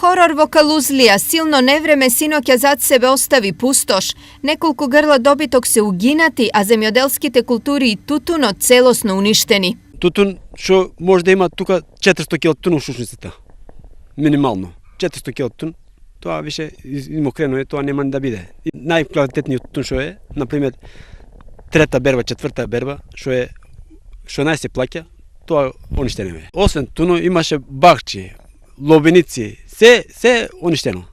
Horor Vokaluzlija, silno nevreme sinoća zad sebe ostavi pustoš, nekoliko grla dobitog se uginati, a zemjodelskite kulturi i tutuno celosno uništeni. Тутун, што може да има тука 400 килотон у шушницата. Минимално. 400 килотон. Тоа више измокрено е, тоа нема да биде. Најквалитетниот тутун што е, например, трета берба, четврта берба, што најсе плаќа, тоа уништено е. Освен туно имаше бахчи, лобеници, се уништено.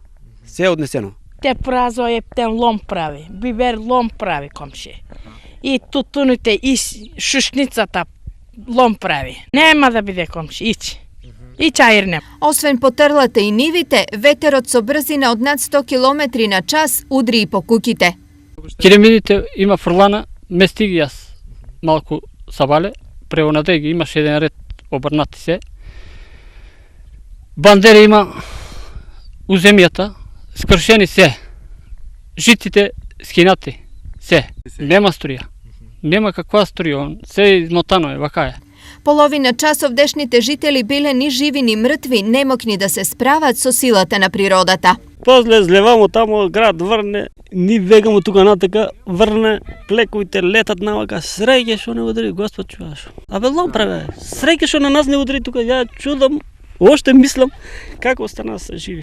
Се однесено. Те празо ептен лом прави, бибер лом прави комши. И тутуните и шушницата лом прави. Нема да биде комши, иќи. И чаирне. Освен по трлата и нивите, ветерот со брзина од над 100 км на час удри и по куките. Керемидите има фрлана, ме стиги јас малку сабале, преонадеј ги имаш еден ред обрнати се. Бандери има у земјата, скршени се. Житите скинати, се. Нема струја. Нема каква струја, се измотано е, вака е. Половина час овдешните жители биле ни живи ни мртви, немокни да се справат со силата на природата. После злевамо тамо град врне, ни вегамо тука натака, врне, плековите летат навака, среќе што не удри, Господ чуваш. Абе лом праве, среќе што на нас не удри тука, ја чудам, оште мислам како остана се живи.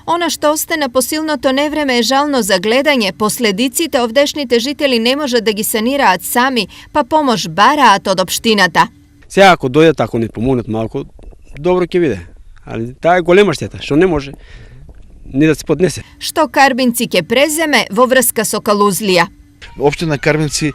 Она што остана по силното невреме е жално за гледање, последиците овдешните жители не можат да ги санираат сами, па помош бараат од општината. Сега ако дојдат, ако не помогнат малку, добро ќе биде. Али таа е голема штета, што не може ни да се поднесе. Што Карбинци ќе преземе во врска со Калузлија? Општина Карбинци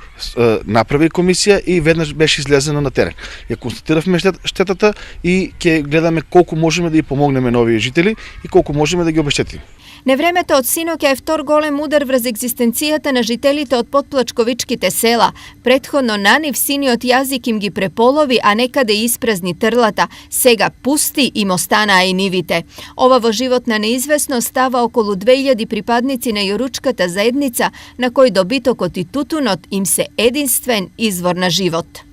направи комисија и веднаш беше излезено на терен. Ја констатиравме штетата и ќе гледаме колку можеме да ја помогнеме на овие жители и колку можеме да ги обештетиме. Невремето од синоќа е втор голем удар врз екзистенцијата на жителите од подплачковичките села. Претходно на нив синиот јазик им ги преполови, а некаде испразни трлата. Сега пусти им останаа и нивите. Ова во животна неизвестност става околу 2000 припадници на јоручката заедница, на кој добитокот и тутунот им се единствен извор на живот.